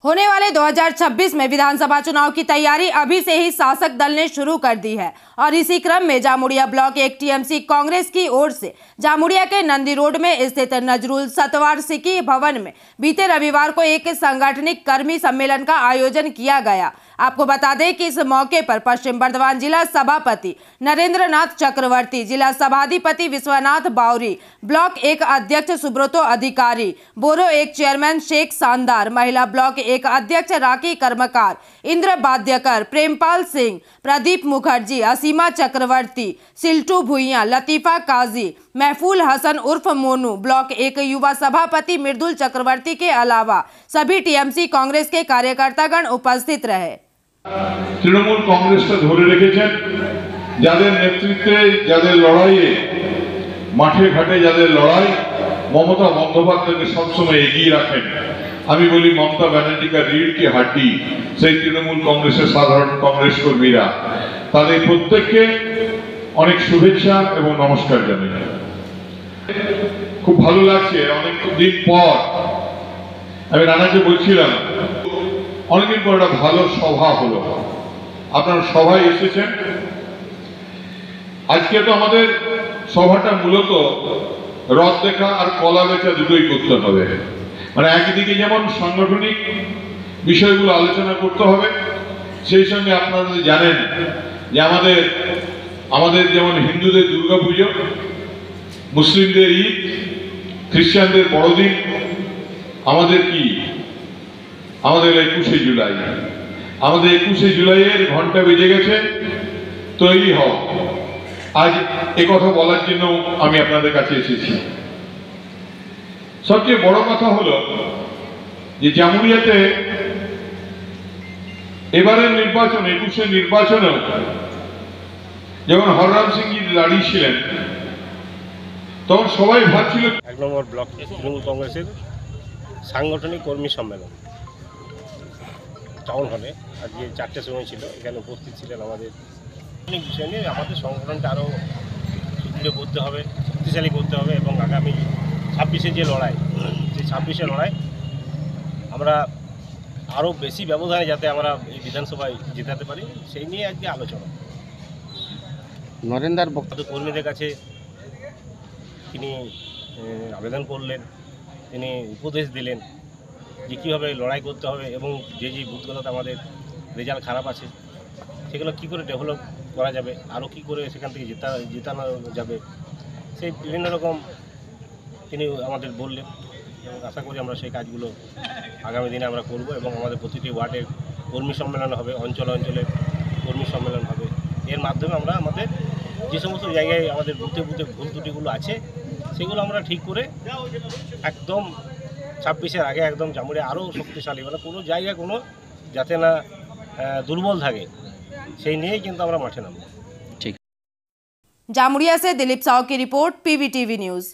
होने वाले 2026 में विधानसभा चुनाव की तैयारी अभी से ही शासक दल ने शुरू कर दी है और इसी क्रम में जामुड़िया ब्लॉक 1 टीएमसी कांग्रेस की ओर से जामुड़िया के नंदी रोड में स्थित नजरुल सतवार सिकी भवन में बीते रविवार को एक सांगठनिक कर्मी सम्मेलन का आयोजन किया गया। आपको बता दें कि इस मौके पर पश्चिम बर्धमान जिला सभापति नरेंद्र नाथ चक्रवर्ती, जिला सभाधिपति विश्वनाथ बावरी, ब्लॉक 1 अध्यक्ष सुब्रतो अधिकारी, बोरो 1 चेयरमैन शेख शानदार, महिला ब्लॉक 1 अध्यक्ष राखी कर्मकार, इंद्र बाध्यकर, प्रेमपाल सिंह, प्रदीप मुखर्जी, असीमा चक्रवर्ती, सिल्टू भुइया, लतीफा काजी, महफूल हसन उर्फ मोनू, ब्लॉक 1 युवा सभापति मृदुल चक्रवर्ती के अलावा सभी टीएमसी कांग्रेस के कार्यकर्तागण उपस्थित रहे। तृणमूल कांग्रेस धरे रेखेছেন যাদের নেতৃত্বে যাদের লড়াইয়ে মাঠে ঘাটে যাদের লড়াই মমতা বন্দ্যোপাধ্যায়কে সবসময় এগিয়ে রাখেন। আমি বলি মমতা ব্যানার্জি का रीढ़ की हड्डी সেই তৃণমূল কংগ্রেসের সাধারণ কংগ্রেস কর্মীরা, তাদের প্রত্যেককে অনেক শুভেচ্ছা এবং নমস্কার জানাই। খুব ভালো লাগছে অনেক দিন পর আমি রানাকে বলছিলাম অনেকদিন পর একটা ভালো সভা হলো, আপনারা সবাই এসেছেন। আজকে তো আমাদের সভাটা মূলত রথ দেখা আর কলা বেচা দুটোই করতে হবে। মানে একদিকে যেমন সাংগঠনিক বিষয়গুলো আলোচনা করতে হবে, সেই সঙ্গে আপনারা জানেন যে আমাদের যেমন হিন্দুদের দুর্গাপুজো, মুসলিমদের ঈদ, খ্রিস্টানদের বড়দিন, আমাদের কি আমাদের 21শে জুলাই, আমাদের 21শে জুলাইয়ের ঘন্টা বেজে গেছে, তৈরি হও। আজ এই কথা বলার জন্য আমি আপনাদের কাছে এসেছি। সবচেয়ে বড় কথা হলো যে জামুরিয়াতে এবারের নির্বাচন 21শে নির্বাচনে যখন হররাম সিংজি দাঁড়িয়েছিলেন তখন সবাই ভাবছিল 1 নম্বর ব্লক তৃণমূল কংগ্রেসের সাংগঠনিক কর্মী সম্মেলন টাউন হলে আজকে 4টের সময় ছিল। এখানে উপস্থিত ছিলেন আমাদের অনেক বিষয় নিয়ে আমাদের সংগঠনটা আরও সুদৃঢ় করতে হবে, শক্তিশালী করতে হবে এবং আগামী 26শে যে লড়াই, সেই 26শে লড়াই আমরা আরও বেশি ব্যবধানে যাতে আমরা এই বিধানসভায় জেতাতে পারি সেই নিয়ে আজকে আলোচনা। নরেন্দ্র বক্তব্য কর্মীদের কাছে তিনি আবেদন করলেন, তিনি উপদেশ দিলেন যে কীভাবে লড়াই করতে হবে এবং যে বুথগুলোতে আমাদের রেজাল্ট খারাপ আছে সেগুলো কী করে ডেভেলপ করা যাবে, আরও কী করে সেখান থেকে জেতানো যাবে, সেই বিভিন্ন রকম তিনি আমাদের বললেন এবং আশা করি আমরা সেই কাজগুলো আগামী দিনে আমরা করব এবং আমাদের প্রতিটি ওয়ার্ডের কর্মী সম্মেলন হবে, অঞ্চলে অঞ্চলে কর্মী সম্মেলন হবে। এর মাধ্যমে আমরা আমাদের যে সমস্ত জায়গায় আমাদের বুথে বুথে ভুল ত্রুটিগুলো আছে সেগুলো আমরা ঠিক করে একদম 26-এর আগে একদম জামুড়িয়া আরও শক্তিশালী, মানে কোনো জায়গায় কোনো যাতে না দুর্বল থাকে সেই নিয়েই কিন্তু আমরা মাঠে নামব। जामुड़िया से दिलीप साव की रिपोर्ट, पीवीटीवी न्यूज़।